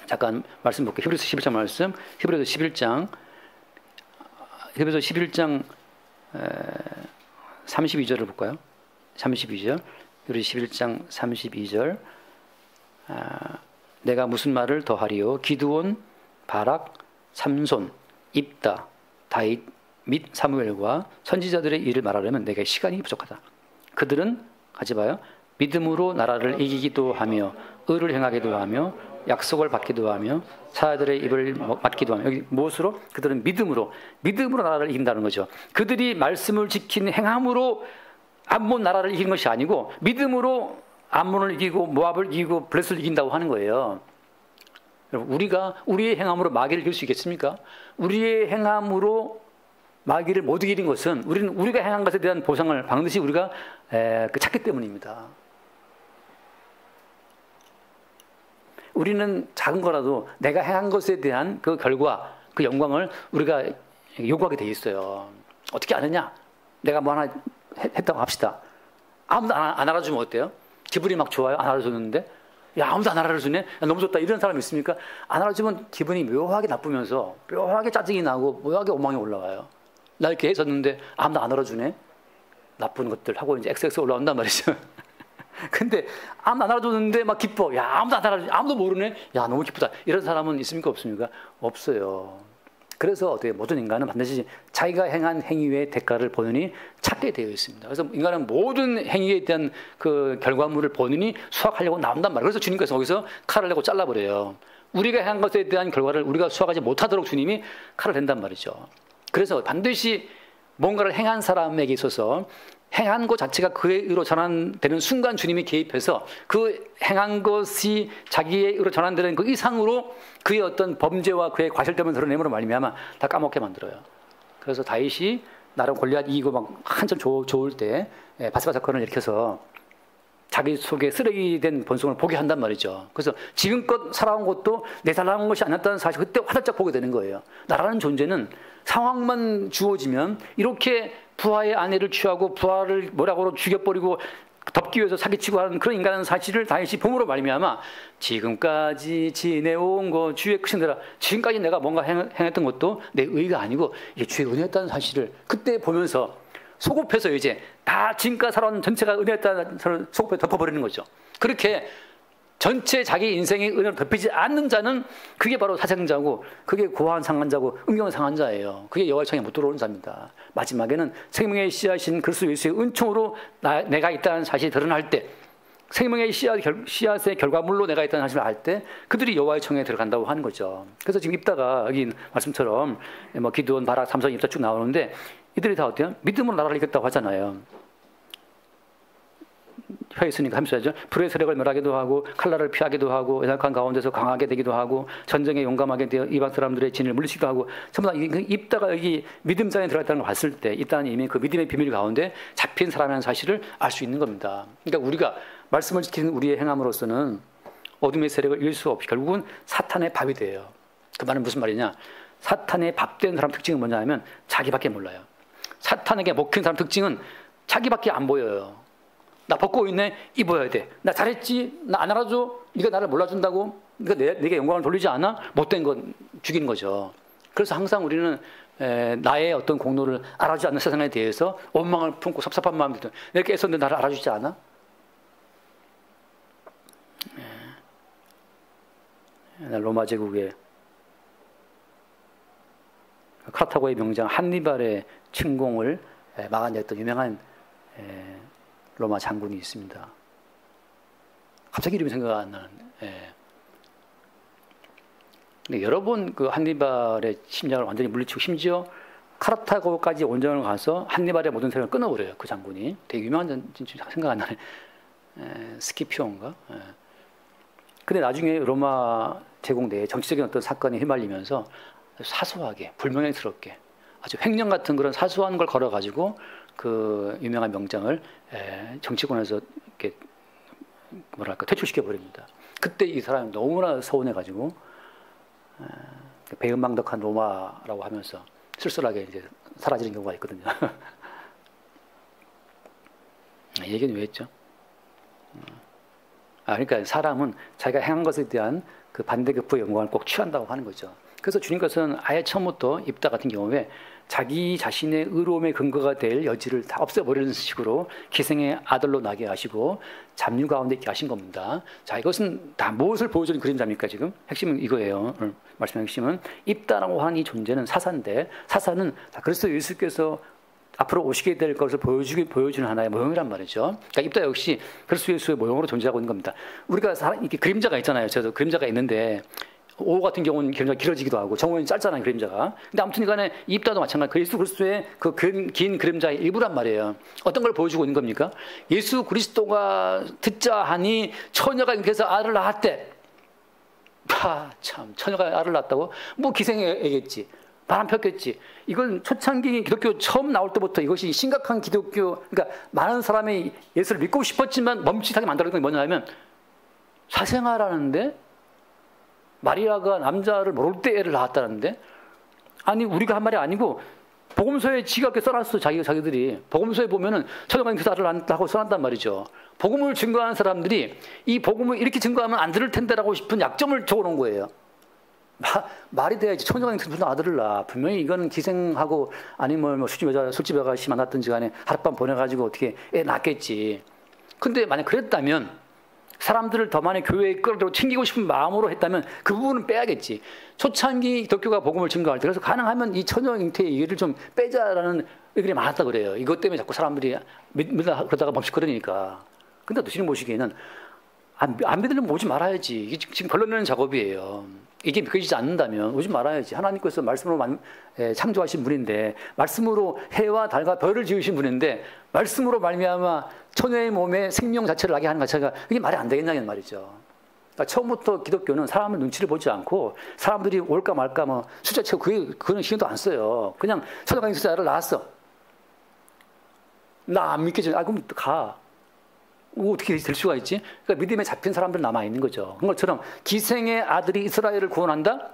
Speaker 1: 잠깐 말씀 볼게요. 히브리서 11장 말씀. 히브리서 11장 32절을 볼까요? 32절. 히브리서 11장 32절. 내가 무슨 말을 더하리요? 기드온, 바락, 삼손, 입다, 다윗 및 사무엘과 선지자들의 일을 말하려면 내게 시간이 부족하다. 그들은 가지 봐요. 믿음으로 나라를 이기기도 하며 의를 행하기도 하며 약속을 받기도 하며 사자들의 입을 막기도 하며, 여기 무엇으로? 그들은 믿음으로 나라를 이긴다는 거죠. 그들이 말씀을 지킨 행함으로 암몬 나라를 이긴 것이 아니고 믿음으로 암몬을 이기고 모압을 이기고 블레스를 이긴다고 하는 거예요. 여러분, 우리가 우리의 행함으로 마귀를 이길 수 있겠습니까? 우리의 행함으로 마귀를 못 이기는 것은 우리가 행한 것에 대한 보상을 반드시 우리가 찾기 때문입니다. 우리는 작은 거라도 내가 행한 것에 대한 그 결과, 그 영광을 우리가 요구하게 돼 있어요. 어떻게 아느냐? 내가 뭐 하나 했다고 합시다. 아무도 안 알아주면 어때요? 기분이 막 좋아요? 안 알아줬는데? 야, 아무도 안 알아주네? 야, 너무 좋다. 이런 사람 있습니까? 안 알아주면 기분이 묘하게 나쁘면서 묘하게 짜증이 나고 묘하게 오망이 올라와요. 나 이렇게 했었는데 아무도 안 알아주네? 나쁜 것들 하고 이제 XX 올라온단 말이죠. 근데 아무도 안 알아줬는데 막 기뻐. 야, 아무도 안 알아주네. 아무도 모르네? 야, 너무 기쁘다. 이런 사람은 있습니까? 없습니까? 없어요. 그래서 어떻게 모든 인간은 반드시 자기가 행한 행위의 대가를 본인이 찾게 되어 있습니다. 그래서 인간은 모든 행위에 대한 그 결과물을 본인이 수확하려고 나온단 말이에요. 그래서 주님께서 거기서 칼을 내고 잘라버려요. 우리가 행한 것에 대한 결과를 우리가 수확하지 못하도록 주님이 칼을 댄단 말이죠. 그래서 반드시 뭔가를 행한 사람에게 있어서 행한 것 자체가 그의 의로 전환되는 순간 주님이 개입해서 그 행한 것이 자기의 의로 전환되는 그 이상으로 그의 어떤 범죄와 그의 과실됨을 드러내므로 말미암아 다 까먹게 만들어요. 그래서 다윗이 나름 골리앗 이기고 막 한참 좋을 때 바세바 사건을 일으켜서 자기 속에 쓰레기 된 본성을 보게 한단 말이죠. 그래서 지금껏 살아온 것도 내 살아온 것이 아니었다는 사실, 그때 화들짝 보게 되는 거예요. 나라는 존재는 상황만 주어지면 이렇게 부하의 아내를 취하고 부하를 뭐라고 죽여버리고 덮기 위해서 사기치고 하는 그런 인간의 사실을 다윗이 봄으로 말미암아 지금까지 지내온 거 주의 크신 데라, 지금까지 내가 뭔가 행했던 것도 내 의가 아니고 이게 주의 은혜였다는 사실을 그때 보면서 소급해서 이제 다 지금까지 살아온 전체가 은혜였다는 소급해 덮어버리는 거죠. 그렇게 전체 자기 인생의 은혜로 덮이지 않는 자는 그게 바로 사생자고, 그게 고아한 상한자고 음경한 상한자예요. 그게 여호와의 창에 못 들어오는 자입니다. 마지막에는 생명의 씨앗인 그리스도 예수의 은총으로 내가 있다는 사실이 드러날 때, 생명의 씨앗의 결과물로 내가 있다는 사실을 알 때 그들이 여호와의 청에 들어간다고 하는 거죠. 그래서 지금 입다가 여기 말씀처럼 뭐 기드온, 바락, 삼손, 입다 쭉 나오는데 이들이 다 어때요? 믿음으로 나라를 이겼다고 하잖아요. 혀 있으니까 함수하죠. 불의 세력을 멸하기도 하고 칼날을 피하기도 하고 연약한 가운데서 강하게 되기도 하고 전쟁에 용감하게 되어 이방 사람들의 진을 물리치기도 하고, 전부 다 입다가 여기 믿음장에 들어갔다는 걸 봤을 때 입다는 이미 그 믿음의 비밀 가운데 잡힌 사람이라는 사실을 알 수 있는 겁니다. 그러니까 우리가 말씀을 지키는 우리의 행함으로서는 어둠의 세력을 이길 수 없이 결국은 사탄의 밥이 돼요. 그 말은 무슨 말이냐? 사탄의 밥 된 사람 특징은 뭐냐 하면 자기밖에 몰라요. 사탄에게 먹힌 사람 특징은 자기밖에 안 보여요. 나 벗고 있네, 입어야 돼. 나 잘했지, 나 안 알아줘, 네가 나를 몰라준다고, 내게 영광을 돌리지 않아? 못된 건 죽이는 거죠. 그래서 항상 우리는 나의 어떤 공로를 알아주지 않는 세상에 대해서 원망을 품고 섭섭한 마음이 들어요. 이렇게 애썼는데 나를 알아주지 않아? 로마 제국의 카르타고의 명장 한니발의 침공을 막아냈던 유명한 로마 장군이 있습니다. 갑자기 이름이 생각 안 나는. 근데 여러 번 그 한니발의 침략을 완전히 물리치고 심지어 카르타고까지 원정을 가서 한니발의 모든 세력을 끊어버려요. 그 장군이. 되게 유명한 진짜 생각 안 나네. 스키피오인가? 근데 나중에 로마 제국 내에 정치적인 어떤 사건이 휘말리면서 사소하게 불명예스럽게 아주 횡령 같은 그런 사소한 걸 걸어가지고 그 유명한 명장을 정치권에서 이렇게 뭐랄까 퇴출시켜 버립니다. 그때 이 사람이 너무나 서운해가지고 배은망덕한 로마라고 하면서 쓸쓸하게 이제 사라지는 경우가 있거든요. 얘기는 왜 했죠? 그러니까 사람은 자기가 행한 것에 대한 그 반대급부의 영광을 꼭 취한다고 하는 거죠. 그래서 주님께서는 아예 처음부터 입다 같은 경우에 자기 자신의 의로움의 근거가 될 여지를 다 없애버리는 식으로 기생의 아들로 나게 하시고 잡류 가운데 있게 하신 겁니다. 자, 이것은 다 무엇을 보여주는 그림자입니까? 지금 핵심은 이거예요. 말씀의 핵심은 입다라고 하는 이 존재는 사사인데 사사는 다 그리스도 예수께서 앞으로 오시게 될 것을 보여주는 하나의 모형이란 말이죠. 그러니까 입다 역시 그리스도 예수의 모형으로 존재하고 있는 겁니다. 우리가 이렇게 그림자가 있잖아요. 저도 그림자가 있는데 오 같은 경우는 그림자가 길어지기도 하고 정원이 짧잖아요. 그림자가. 근데 아무튼 간에 입다도 마찬가지. 예수 그리스도의 그 긴 그림자의 일부란 말이에요. 어떤 걸 보여주고 있는 겁니까? 예수 그리스도가 듣자 하니 처녀가 잉태해서 알을 낳았대. 참 처녀가 알을 낳았다고? 뭐 기생애겠지. 바람 폈겠지. 이건 초창기 기독교 처음 나올 때부터 이것이 심각한 기독교, 그러니까 많은 사람이 예수를 믿고 싶었지만 멈칫하게 만들어낸 게 뭐냐면 사생아라는데 마리아가 남자를 모를 때 애를 낳았다는데 아니 우리가 한 말이 아니고 복음서에 지가 그렇게 써놨어. 자기들이 복음서에 보면은 처녀가 잉태해서 알을 낳았다고 써놨단 말이죠. 복음을 증거하는 사람들이 이 복음을 이렇게 증거하면 안 들을 텐데라고 싶은 약점을 적어놓은 거예요. 말이 돼야지. 처녀가 잉태해서 아들을 낳아. 분명히 이거는 기생하고 아니면 뭐 술집 아가씨 만났든지 간에 하룻밤 보내가지고 어떻게 애 낳겠지. 근데 만약 그랬다면 사람들을 더 많이 교회에 끌어들이고 챙기고 싶은 마음으로 했다면 그 부분은 빼야겠지. 초창기 기독교가 복음을 증거할 때 그래서 가능하면 이 처녀 잉태의 얘기를 좀 빼자라는 의견이 많았다 그래요. 이것 때문에 자꾸 사람들이 그러다가 멈칫거리니까. 근데 또 주님 보시기에는 안 믿으려면 오지 말아야지. 이게 지금 걸러내는 작업이에요. 이게 믿겨지지 않는다면 오지 말아야지. 하나님께서 말씀으로 창조하신 분인데 말씀으로 해와 달과 별을 지으신 분인데 말씀으로 말미암아 처녀의 몸에 생명 자체를 나게 하는 것 자체가 이게 말이 안 되겠냐는 말이죠. 그러니까 처음부터 기독교는 사람의 눈치를 보지 않고 사람들이 올까 말까 뭐 숫자 채고 그거는 신경도 안 써요. 그냥 처녀가 잉태해서 낳았어. 나 안 믿겠지. 그럼 가. 어떻게 될 수가 있지? 그러니까 믿음에 잡힌 사람들 남아있는 거죠. 그런 것처럼 기생의 아들이 이스라엘을 구원한다?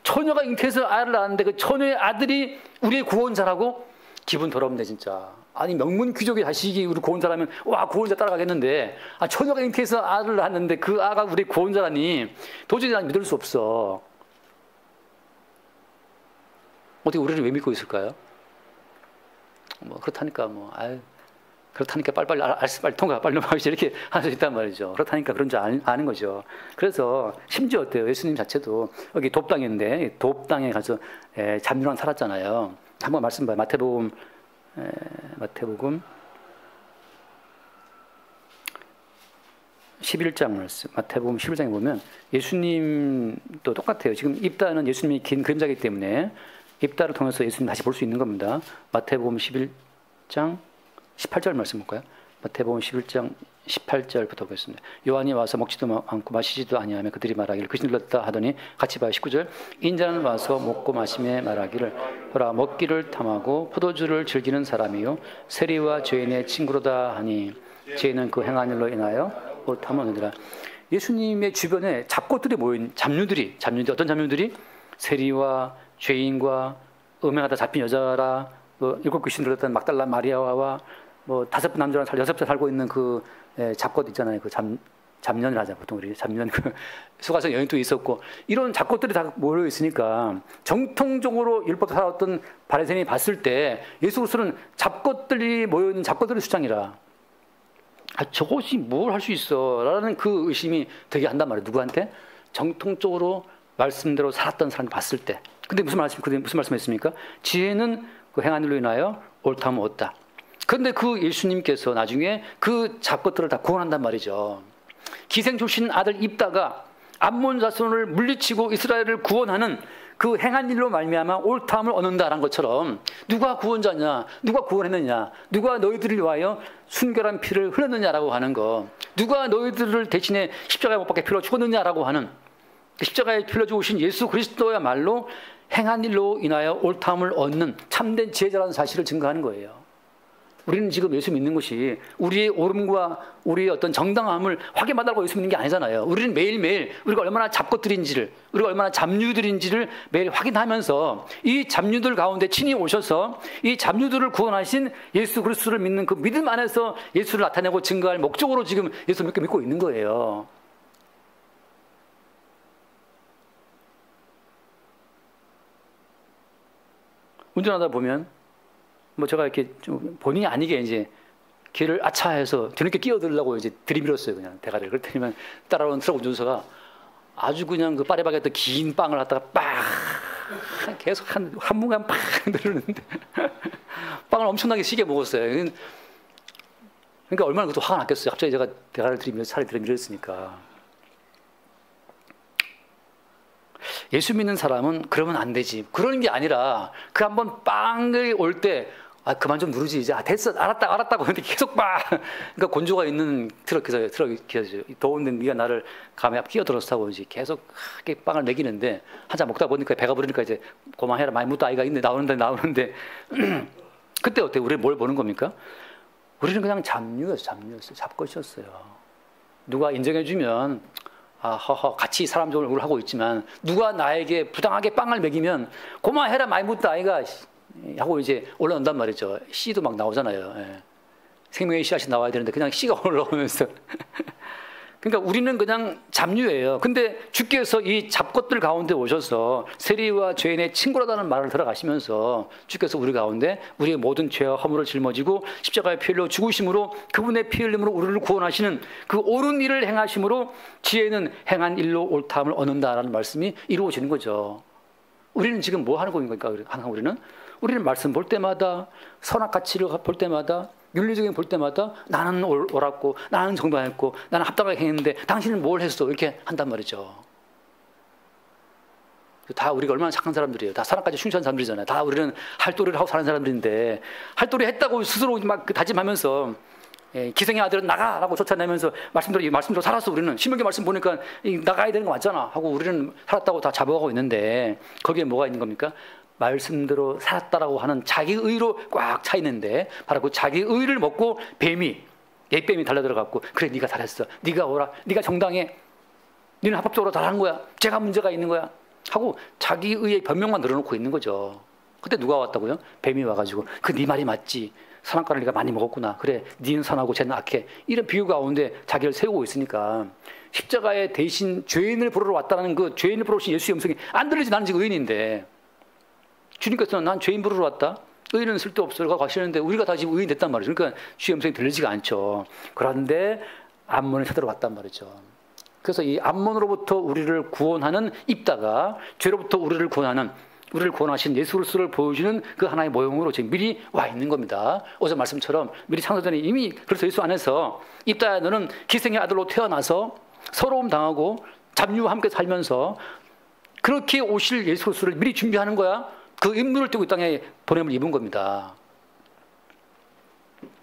Speaker 1: 처녀가 잉태해서 아이를 낳았는데 그 처녀의 아들이 우리의 구원자라고? 기분 더럽네 진짜. 아니 명문 귀족의 자식이 우리 구원자라면 와 구원자 따라가겠는데 처녀가 잉태해서 아들을 낳았는데 그 아가 우리 구원자라니 도저히 난 믿을 수 없어. 어떻게 우리를 왜 믿고 있을까요? 뭐 그렇다니까 그렇다니까 빨리 통과, 빨리 넘어가지 이렇게 할 수 있단 말이죠. 그렇다니까 그런 줄 아는 거죠. 그래서 심지어 어때요? 예수님 자체도 여기 돕당인데 돕당에 가서 잡류랑 살았잖아요. 한번 말씀 봐요. 마태복음 11장 말씀. 마태복음 11장에 보면 예수님도 똑같아요. 지금 입다는 예수님이 긴 그림자이기 때문에 입다를 통해서 예수님 다시 볼 수 있는 겁니다. 마태복음 11장 18절 말씀 볼까요? 마태복음 11장 18절부터 보겠습니다. 요한이 와서 먹지도 않고 마시지도 아니하며 그들이 말하기를 그것이 눌렀다 하더니 같이 봐요. 19절 인자는 와서 먹고 마시며 말하기를 보라 먹기를 탐하고 포도주를 즐기는 사람이요 세리와 죄인의 친구로다 하니 죄인은 그 행한 일로 인하여 옳다하느니라. 예수님의 주변에 잡것들이 모인 잡류들이 어떤 잡류들이 세리와 죄인과 음행하다 잡힌 여자라 일곱 귀신 들었던 막달라 마리아와 뭐 5분 남자랑 6살 살고 있는 그 잡것 있잖아요. 그 잡년이라자 보통 우리 잡년 그 수가성 여인도 있었고 이런 잡것들이 다 모여 있으니까 정통적으로 율법 살아왔던 바리새인이 봤을 때 예수 그리스도는 잡것들이 모여 있는 잡것들의 수장이라 저것이 뭘 할 수 있어라는 그 의심이 되게 한단 말이에요. 누구한테? 정통적으로 말씀대로 살았던 사람 봤을 때. 근데 무슨 말씀했습니까? 지혜는 그 행한 일로 인하여 옳다면 옳다. 그런데 그 예수님께서 나중에 그 잡것들을 다 구원한단 말이죠. 기생 출신 아들 입다가 암몬 자손을 물리치고 이스라엘을 구원하는 그 행한 일로 말미암아 옳다함을 얻는다라는 것처럼 누가 구원자냐, 누가 구원했느냐, 누가 너희들을 위하여 순결한 피를 흘렸느냐라고 하는 거, 누가 너희들을 대신에 십자가에 못 박혀 피로 죽었느냐라고 하는 십자가에 피로 죽으신 예수 그리스도야말로 행한 일로 인하여 옳다함을 얻는 참된 지혜자라는 사실을 증거하는 거예요. 우리는 지금 예수 믿는 것이 우리의 옳음과 우리의 어떤 정당함을 확인받으라고 예수 믿는 게 아니잖아요. 우리는 매일매일 우리가 얼마나 잡것들인지를, 우리가 얼마나 잡류들인지를 매일 확인하면서 이 잡류들 가운데 친히 오셔서 이 잡류들을 구원하신 예수 그리스도를 믿는 그 믿음 안에서 예수를 나타내고 증거할 목적으로 지금 예수 믿고 있는 거예요. 운전하다 보면 뭐 제가 이렇게 좀 본의 아니게 이제 길을 아차해서 뒤늦게 끼어들려고 이제 들이밀었어요. 그냥 대가리를. 그랬더니만 따라오는 트럭 운전사가 아주 그냥 그 파리바게뜨 긴 빵을 갖다가 빵 계속 한 분간 빵 누르는데 빵을 엄청나게 시게 먹었어요. 그러니까 얼마나 그것도 화가 났겠어요. 갑자기 제가 대가리를 들이밀어서 차를 들이밀었으니까. 예수 믿는 사람은 그러면 안 되지. 그러는 게 아니라 그 한번 빵을 올 때 그만 좀 누르지 이제. 됐어, 알았다고 하는데 계속 빵. 그러니까 곤조가 있는 트럭에서 더운데 네가 나를 감에 끼어들어서 이제 계속 크게 빵을 먹이는데 한잔 먹다 보니까 배가 부르니까 이제 고만해라 많이 묻다 아이가 있네 나오는데 그때 어때? 우리 뭘 보는 겁니까? 우리는 그냥 잡류였어요. 잡것이었어요. 누가 인정해주면 같이 사람 좋은 얼굴을 하고 있지만 누가 나에게 부당하게 빵을 먹이면 고마해라 많이 묻다 아이가 하고 이제 올라온단 말이죠. 씨도 막 나오잖아요. 예. 생명의 씨앗이 나와야 되는데 그냥 씨가 올라오면서 그러니까 우리는 그냥 잡류예요. 근데 주께서 이 잡것들 가운데 오셔서 세리와 죄인의 친구라다는 말을 들어가시면서 주께서 우리 가운데 우리의 모든 죄와 허물을 짊어지고 십자가의 피 흘려 죽으심으로 그분의 피 흘림으로 우리를 구원하시는 그 옳은 일을 행하심으로 지혜는 행한 일로 옳다함을 얻는다라는 말씀이 이루어지는 거죠. 우리는 지금 뭐 하는 겁니까? 항상 우리는 말씀 볼 때마다 선악 가치를 볼 때마다 윤리적인 볼 때마다 나는 옳았고 나는 정당했고 나는 합당하게 행했는데 당신은 뭘 했어? 이렇게 한단 말이죠. 다 우리가 얼마나 착한 사람들이에요. 다 사랑까지 충실한 사람들이잖아요. 다 우리는 할도리를 하고 사는 사람들인데 할도리 했다고 스스로 막 다짐하면서 기생의 아들은 나가라고 쫓아내면서 말씀대로 살았어. 우리는 신명기 말씀 보니까 나가야 되는 거 맞잖아 하고 우리는 살았다고 다 잡아가고 있는데 거기에 뭐가 있는 겁니까? 말씀대로 살았다라고 하는 자기 의로 꽉 차 있는데 바로 그 자기 의를 먹고 옛뱀이 달려들어갖고 그래 네가 잘했어, 네가 옳아, 네가 정당해, 너는 합법적으로 잘한 거야, 제가 문제가 있는 거야 하고 자기 의의 변명만 늘어놓고 있는 거죠. 그때 누가 왔다고요? 뱀이 와가지고 그 네 말이 맞지, 선악과를 네가 많이 먹었구나, 그래 네는 선하고 쟤는 악해, 이런 비유 가운데 자기를 세우고 있으니까 십자가에 대신 죄인을 부르러 왔다는 그 죄인을 부르러 오신 예수의 음성이 안 들리지. 나는 지금 의인인데 주님께서는 난 죄인 부르러 왔다, 의인은 쓸데없어라고 하시는데 우리가 다 지금 의인 됐단 말이죠. 그러니까 주의 음성이 들리지가 않죠. 그런데 암몬을 쳐들어왔단 말이죠. 그래서 이 암몬으로부터 우리를 구원하는 입다가 죄로부터 우리를 구원하신 예수 그리스도를 보여주는 그 하나의 모형으로 지금 미리 와 있는 겁니다. 어제 말씀처럼 미리 창조전에 이미 그래서 예수 안에서 입다야 너는 기생의 아들로 태어나서 서러움 당하고 잡류와 함께 살면서 그렇게 오실 예수 그리스도를 미리 준비하는 거야. 그 임무를 띠고 이 땅에 보냄을 입은 겁니다.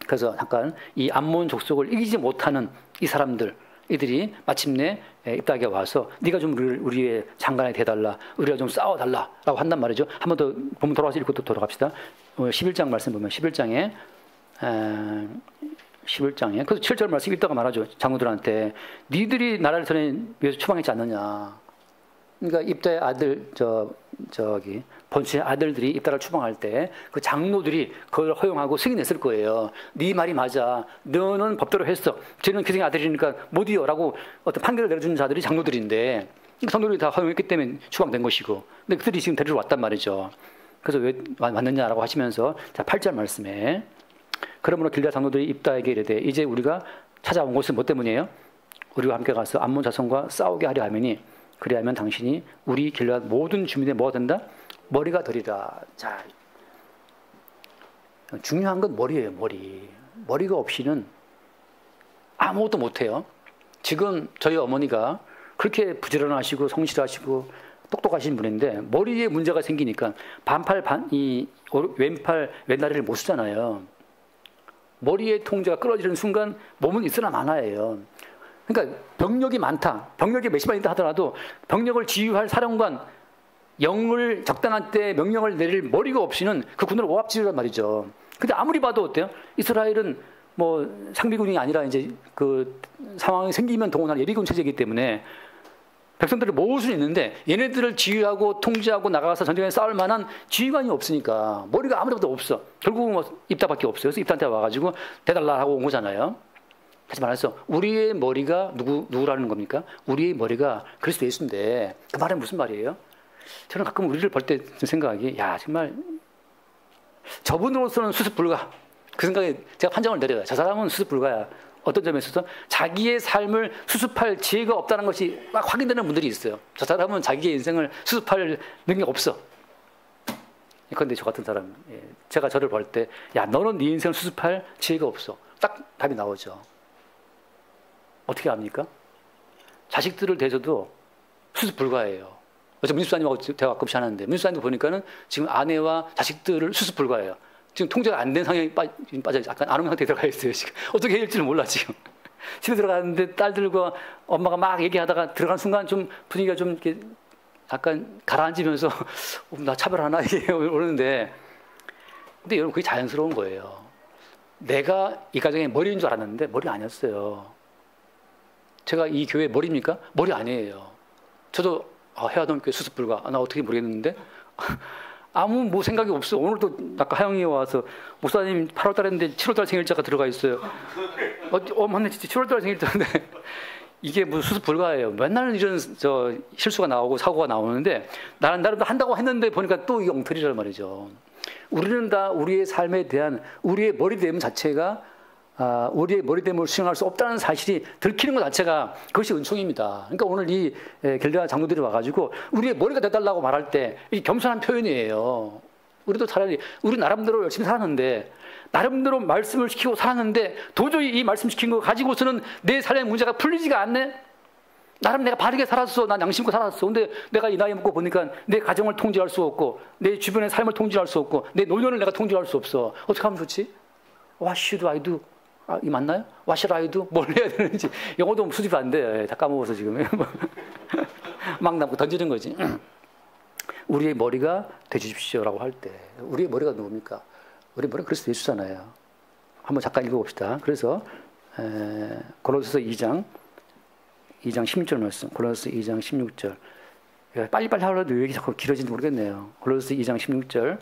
Speaker 1: 그래서 잠깐 이 암몬 족속을 이기지 못하는 이 사람들, 이들이 마침내 입다에게 와서 네가 좀 우리의 장관이 돼달라, 우리가 좀 싸워달라라고 한단 말이죠. 한 번 더 보면 돌아와서 읽고 또 돌아갑시다. 11장 말씀 보면 11장에 그래서 7절 말씀 읽다가 말하죠. 장로들한테 니들이 나라를 위해서 추방했지 않느냐. 그러니까 입다의 아들 저기 본체의 아들들이 입다를 추방할 때 그 장로들이 그걸 허용하고 승인했을 거예요. 네 말이 맞아. 너는 법대로 했어. 쟤는 기생의 아들이니까 못 이어라고 어떤 판결을 내려주는 자들이 장로들인데 성도들이 다 허용했기 때문에 추방된 것이고. 근데 그들이 지금 데리러 왔단 말이죠. 그래서 왜 왔느냐라고 하시면서 자 8절 말씀에 그러므로 길르앗 장로들이 입다에게 이르되 이제 우리가 찾아온 것은 뭐 때문이에요? 우리가 함께 가서 암몬 자손과 싸우게 하려 하매니 그리하면 당신이 우리 길앗 모든 주민의 뭐가 된다? 머리가 되리라. 자, 중요한 건 머리예요. 머리가 없이는 아무것도 못해요. 지금 저희 어머니가 그렇게 부지런하시고 성실하시고 똑똑하신 분인데 머리에 문제가 생기니까 왼팔 왼다리를 못 쓰잖아요. 머리의 통제가 끊어지는 순간 몸은 있으나 마나예요. 그러니까 병력이 많다. 병력이 몇십만 있다 하더라도 병력을 지휘할 사령관, 영을 적당한 때 명령을 내릴 머리가 없이는 그 군을 오합지졸란 말이죠. 근데 아무리 봐도 어때요? 이스라엘은 뭐 상비군이 아니라 이제 그 상황이 생기면 동원할 예비군 체제이기 때문에 백성들을 모을 수는 있는데 얘네들을 지휘하고 통제하고 나가서 전쟁에 싸울 만한 지휘관이 없으니까 머리가 아무데도 없어. 결국은 뭐 입다밖에 없어요. 그래서 입다한테 와가지고 대달라 하고 온 거잖아요. 다시 말해서 우리의 머리가 누구라는 겁니까? 우리의 머리가 그리스도 예수인데 그 말은 무슨 말이에요? 저는 가끔 우리를 볼 때 생각하기 야 정말 저분으로서는 수습 불가. 그 생각에 제가 판정을 내려요. 저 사람은 수습 불가야. 어떤 점에 있어서 자기의 삶을 수습할 지혜가 없다는 것이 막 확인되는 분들이 있어요. 저 사람은 자기의 인생을 수습할 능력이 없어. 그런데 저 같은 사람, 제가 저를 볼 때 야 너는 네 인생을 수습할 지혜가 없어. 딱 답이 나오죠. 어떻게 합니까? 자식들을 대줘도 수습 불가예요. 어제 민수사님하고 대화 가끔씩 하는데 민수사님도 보니까는 지금 아내와 자식들을 수습 불가예요. 지금 통제가 안 된 상황에 빠져 약간 안흥 상태에 들어가 있어요. 지금 어떻게 해야 할지를 몰라 지금. 집에 들어가는데 딸들과 엄마가 막 얘기하다가 들어간 순간 좀 분위기가 좀 이렇게 약간 가라앉으면서 나 차별하나 이게 오는데 근데 여러분 그게 자연스러운 거예요. 내가 이 가정의 머리인 줄 알았는데 머리 아니었어요. 제가 이 교회 머리입니까? 머리 아니에요. 저도 해화동 교회 수습 불가. 나 어떻게 모르겠는데 아무 뭐 생각이 없어. 오늘도 아까 하영이 와서 목사님 8월달에 했는데 7월달 생일자가 들어가 있어요. 맞네 진짜 7월달 생일자인데 이게 무슨 수습 불가예요. 맨날 이런 실수가 나오고 사고가 나오는데 나름대로 한다고 했는데 보니까 또 이게 엉터리란 말이죠. 우리는 다 우리의 삶에 대한 우리의 머리됨 자체가 우리의 머리됨을 수행할 수 없다는 사실이 들키는 것 자체가 그것이 은총입니다. 그러니까 오늘 이 겔레아 장로들이 와가지고 우리의 머리가 돼달라고 말할 때 이 겸손한 표현이에요. 우리도 차라리 우리 나름대로 열심히 살았는데 나름대로 말씀을 시키고 살았는데 도저히 이 말씀 시킨 거 가지고서는 내 삶의 문제가 풀리지가 않네. 나름 내가 바르게 살았어. 난 양심껏 살았어. 근데 내가 이 나이 먹고 보니까 내 가정을 통제할 수 없고 내 주변의 삶을 통제할 수 없고 내 노년을 내가 통제할 수 없어. 어떻게 하면 좋지? What should I do? 이 맞나요? What should I do? 뭘 해야 되는지 영어도 수집이 안 돼. 다 까먹어서 지금 막 남고 던지는 거지. 우리의 머리가 되주십시오라고 할 때 우리의 머리가 누굽니까? 우리의 머리가 그리스도 예수잖아요. 한번 잠깐 읽어봅시다. 그래서 고린도서 2장 16절 말씀. 고린도서 2장 16절. 빨리빨리 하려도 왜 이렇게 자꾸 길어지는지 모르겠네요. 고린도서 2장 16절.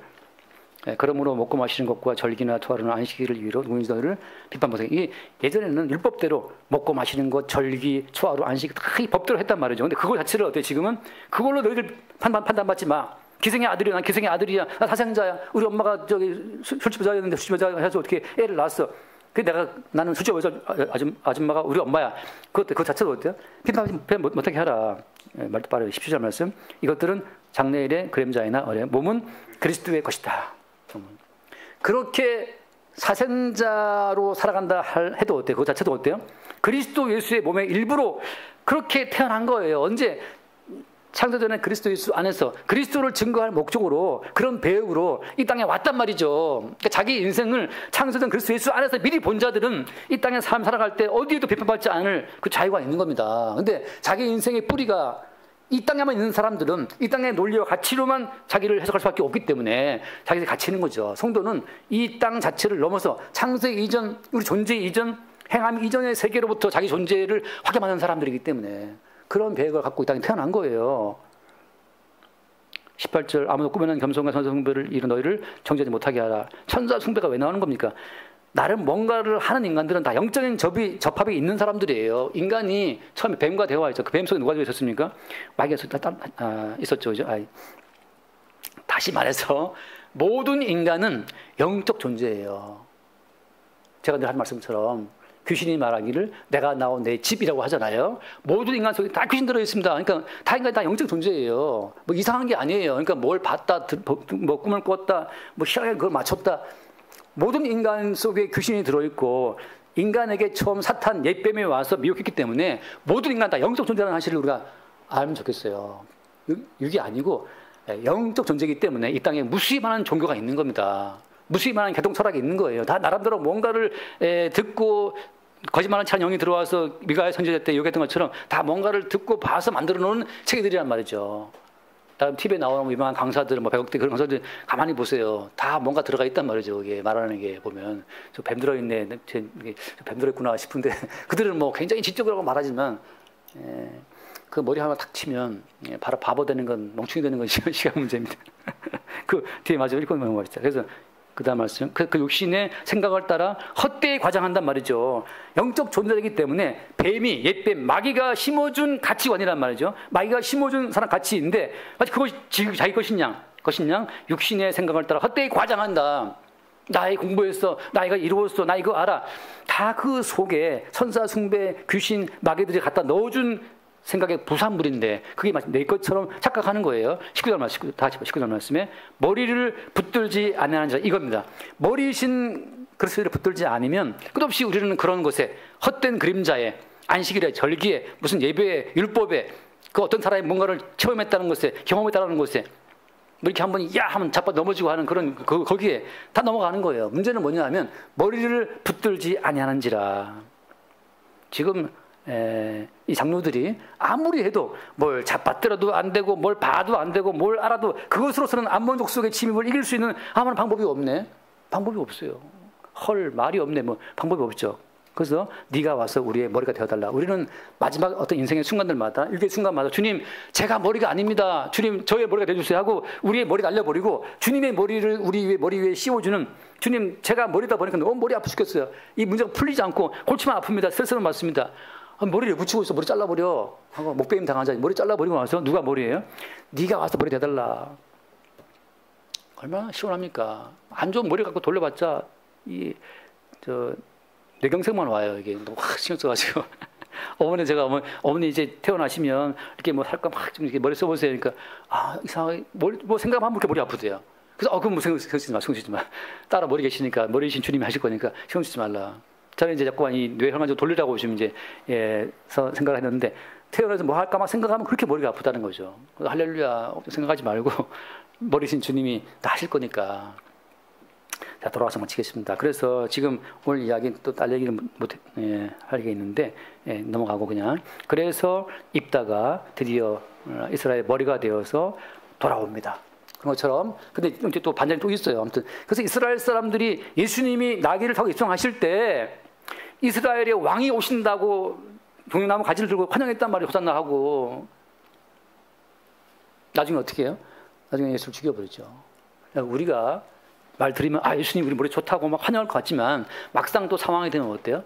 Speaker 1: 그러므로 먹고 마시는 것과 절기나 투하로는 안식일을 위로 누구든지 너희를 비판보세요. 이게 예전에는 율법대로 먹고 마시는 것, 절기, 투하로, 안식 다 이 법대로 했단 말이죠. 근데 그거 자체를 어때? 지금은 그걸로 너희들 판단받지 마. 기생의 아들이야, 난 기생의 아들이야, 나 사생자야. 우리 엄마가 술집 여자였는데 술집 여자 해서 어떻게 애를 낳았어? 나는 술집 여자 아줌마가 우리 엄마야. 그거 자체도 어때요? 비판 못하게 하라. 말도 빠르게 17절 말씀. 이것들은 장래일의 그림자이나 어뢰. 몸은 그리스도의 것이다. 그렇게 사생자로 살아간다 해도 어때요? 그거 자체도 어때요? 그리스도 예수의 몸의 일부로 그렇게 태어난 거예요. 언제? 창세전에 그리스도 예수 안에서 그리스도를 증거할 목적으로 그런 배역으로 이 땅에 왔단 말이죠. 그러니까 자기 인생을 창세전 그리스도 예수 안에서 미리 본 자들은 이 땅에 삶 살아갈 때 어디에도 비판받지 않을 그 자유가 있는 겁니다. 근데 자기 인생의 뿌리가 이 땅에만 있는 사람들은 이 땅의 논리와 가치로만 자기를 해석할 수밖에 없기 때문에 자기들이 갇히는 거죠. 성도는 이 땅 자체를 넘어서 창세 이전, 우리 존재 이전, 행함 이전의 세계로부터 자기 존재를 확인하는 사람들이기 때문에 그런 배역을 갖고 이 땅에 태어난 거예요. 18절 아무도 꾸며낸 겸손과 천사 숭배를 이룬 너희를 정죄하지 못하게 하라. 천사 숭배가 왜 나오는 겁니까? 나름 뭔가를 하는 인간들은 다 영적인 접합이 있는 사람들이에요. 인간이 처음에 뱀과 대화했죠. 그 뱀 속에 누가 들어있었습니까? 마귀가 있었죠. 그죠? 다시 말해서 모든 인간은 영적 존재예요. 제가 늘 하는 말씀처럼 귀신이 말하기를 내가 나온 내 집이라고 하잖아요. 모든 인간 속에 다 귀신 들어있습니다. 그러니까 다 인간이 다 영적 존재예요. 뭐 이상한 게 아니에요. 그러니까 뭘 봤다, 뭐 꿈을 꿨다, 뭐 희한하게 그걸 맞췄다. 모든 인간 속에 귀신이 들어있고 인간에게 처음 사탄 옛뱀이 와서 미혹했기 때문에 모든 인간 다 영적 존재라는 사실을 우리가 알면 좋겠어요. 이게 아니고 영적 존재이기 때문에 이 땅에 무수히많은 종교가 있는 겁니다. 무수히많은 개동 철학이 있는 거예요. 다 나름대로 뭔가를 듣고 거짓말하는 찬 영이 들어와서 미가엘 선지자 때 얘기했던 것처럼 다 뭔가를 듣고 봐서 만들어 놓은 체계들이란 말이죠. 다음 TV에 나오는 유명한 강사들, 뭐 100억대 그런 강사들 가만히 보세요. 다 뭔가 들어가 있단 말이죠. 이게 말하는 게 보면 저 뱀 들어있네, 저 뱀 들어있구나 싶은데 그들은 뭐 굉장히 지적이라고 말하지만 그 머리 하나 탁 치면 바로 바보 되는 건 멍충이 되는 건 시간 문제입니다. 그 뒤에 마저 읽고 넘어가시죠. 그래서 그 다음 말씀, 그 육신의 생각을 따라 헛되이 과장한단 말이죠. 영적 존재이기 때문에 뱀이, 옛뱀, 마귀가 심어준 가치관이란 말이죠. 마귀가 심어준 사람 가치인데 마치 그것이 자기 것이냐 육신의 생각을 따라 헛되이 과장한다. 나 이 공부했어, 나 이거 이루었어, 나 이거 알아. 다 그 속에 천사 숭배, 귀신, 마귀들이 갖다 넣어준 생각의 부산물인데 그게 마치 내 것처럼 착각하는 거예요. 19절 말씀, 다 같이 19절 말씀에 머리를 붙들지 아니하는 자 이겁니다. 머리신 그리스도를 붙들지 않으면 끝없이 우리는 그런 것에 헛된 그림자에 안식일에 절기에 무슨 예배에 율법에 그 어떤 사람이 뭔가를 체험했다는 것에 경험했다는 것에 뭐 이렇게 한번 야 하면 자빠 넘어지고 하는 그런 거기에 다 넘어가는 거예요. 문제는 뭐냐면 머리를 붙들지 아니하는지라. 지금 이 장로들이 아무리 해도 뭘 잡아들어도 안 되고 뭘 봐도 안 되고 뭘 알아도 그것으로서는 안몬족 속의 침입을 이길 수 있는 아무런 방법이 없네. 방법이 없어요. 헐 말이 없네. 뭐 방법이 없죠. 그래서 네가 와서 우리의 머리가 되어달라. 우리는 마지막 어떤 인생의 순간들마다 일개 순간마다 주님 제가 머리가 아닙니다. 주님 저의 머리가 되어주세요 하고 우리의 머리 날려버리고 주님의 머리를 우리 머리 위에 씌워주는 주님 제가 머리다 보니까 너무 머리 아프 죽겠어요. 이 문제가 풀리지 않고 골치만 아픕니다. 스트레스는 많습니다. 머리를 붙이고 있어. 머리 잘라버려. 하고 목베임 당하자. 머리 잘라버리고 나서 누가 머리예요? 네가 와서 머리 대달라. 얼마나 시원합니까? 안 좋은 머리 갖고 돌려봤자 뇌경색만 와요. 이게 너무 확 신경 써가지고. 어머니 제가 어머니 이제 태어나시면 이렇게 뭐 할까 막 좀 이렇게 머리 써보세요. 그러니까 이상하게 뭐 생각하면 그렇게 머리 아프대요. 그래서 그럼 뭐 신경 쓰지 마. 따라 머리 계시니까 머리이신 주님이 하실 거니까 신경 쓰지 말라. 저는 이제 자꾸만 이 뇌혈관 좀 돌리라고 지금 이제 생각을 했는데 태어나서 뭐 할까 막 생각하면 그렇게 머리가 아프다는 거죠. 할렐루야 생각하지 말고 머리신 주님이 다 하실 거니까. 자 돌아와서 마치겠습니다. 그래서 지금 오늘 이야기 또 딸 얘기를 할 게 있는데 넘어가고 그냥 그래서 입다가 드디어 이스라엘 머리가 되어서 돌아옵니다. 그런 것처럼 근데 이제 또 반전이 또 있어요. 아무튼 그래서 이스라엘 사람들이 예수님이 나귀를 타고 입성하실 때 이스라엘의 왕이 오신다고 종려나무 가지를 들고 환영했단 말이에요. 호산나 하고 나중에 어떻게 해요? 나중에 예수를 죽여버리죠. 우리가 말 들으면 예수님 우리 머리 좋다고 막 환영할 것 같지만 막상 또 상황이 되면 어때요?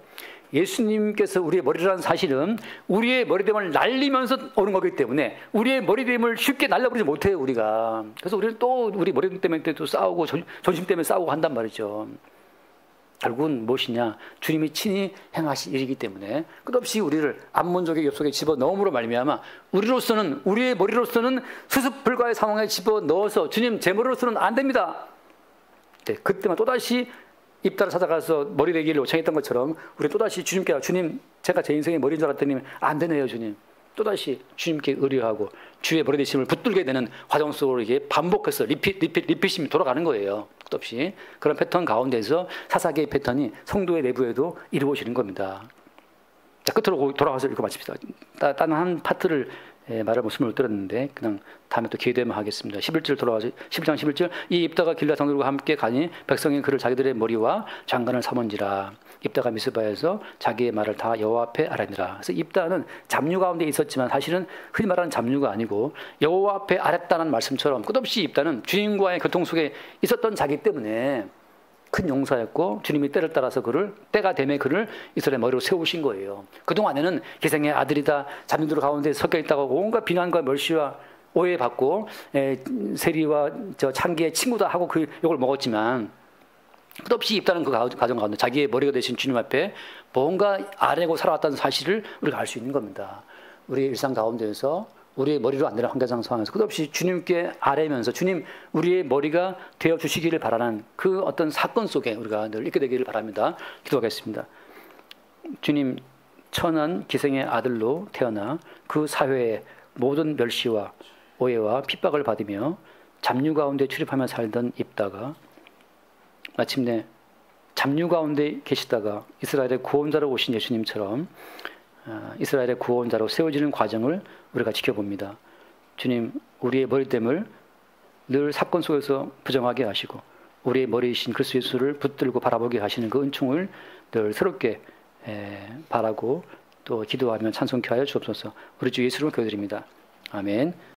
Speaker 1: 예수님께서 우리의 머리라는 사실은 우리의 머리됨을 날리면서 오는 거기 때문에 우리의 머리됨을 쉽게 날려버리지 못해요 우리가. 그래서 우리는 또 우리 머리됨 때문에 또 싸우고 존심 때문에 싸우고 한단 말이죠. 결국은 무엇이냐? 주님이 친히 행하실 일이기 때문에 끝없이 우리를 안몬족의 엽속에 집어넣음으로 말미암아 우리의 머리로서는 수습 불가의 상황에 집어넣어서 주님 제 머리로서는 안 됩니다. 네, 그때만 또다시 입다를 찾아가서 머리 되기를 요청했던 것처럼 우리 또다시 주님께 주님 제가 제 인생의 머리인 줄 알았더니 안 되네요 주님. 또다시 주님께 의뢰하고 주의 머리 되심을 붙들게 되는 과정 속으로 이게 반복해서 리핏이 돌아가는 거예요. 끝없이. 그런 패턴 가운데서 사사기의 패턴이 성도의 내부에도 이루어지는 겁니다. 자, 끝으로 돌아가서 읽어 마칩시다. 다른 한 파트를 말할 모습을 못 들었는데 그냥 다음에 또 기회 되면 하겠습니다. 11절 돌아가서 11장 11절 이 입다가 길라 성들과 함께 가니 백성이 그를 자기들의 머리와 장관을 삼은지라. 입다가 미스바에서 자기의 말을 다 여호와 앞에 아뢰니라. 그래서 입다는 잡류 가운데 있었지만 사실은 흔히 말하는 잡류가 아니고 여호와 앞에 아뢰다는 말씀처럼 끝없이 입다는 주님과의 교통 속에 있었던 자기 때문에 큰 용사였고 주님이 때를 따라서 때가 되매 그를 이스라엘 머리로 세우신 거예요. 그동안에는 기생의 아들이다 잡류들 가운데 섞여 있다고 온갖 비난과 멸시와 오해받고 세리와 창기의 친구다 하고 그 욕을 먹었지만 끝없이 입다는 그 과정 가운데 자기의 머리가 되신 주님 앞에 뭔가 아래고 살아왔다는 사실을 우리가 알 수 있는 겁니다. 우리의 일상 가운데에서 우리의 머리로 안 되는 환경상 상황에서 끝없이 주님께 아뢰면서 주님 우리의 머리가 되어 주시기를 바라는 그 어떤 사건 속에 우리가 늘 있게 되기를 바랍니다. 기도하겠습니다. 주님, 천한 기생의 아들로 태어나 그 사회의 모든 멸시와 오해와 핍박을 받으며 잡류 가운데 출입하며 살던 입다가 마침내 잡류 가운데 계시다가 이스라엘의 구원자로 오신 예수님처럼 이스라엘의 구원자로 세워지는 과정을 우리가 지켜봅니다. 주님, 우리의 머리됨을 늘 사건 속에서 부정하게 하시고 우리의 머리이신 그리스도 예수를 붙들고 바라보게 하시는 그 은총을 늘 새롭게 바라고 또 기도하며 찬송케 하여 주옵소서. 우리 주 예수로 기도드립니다. 아멘.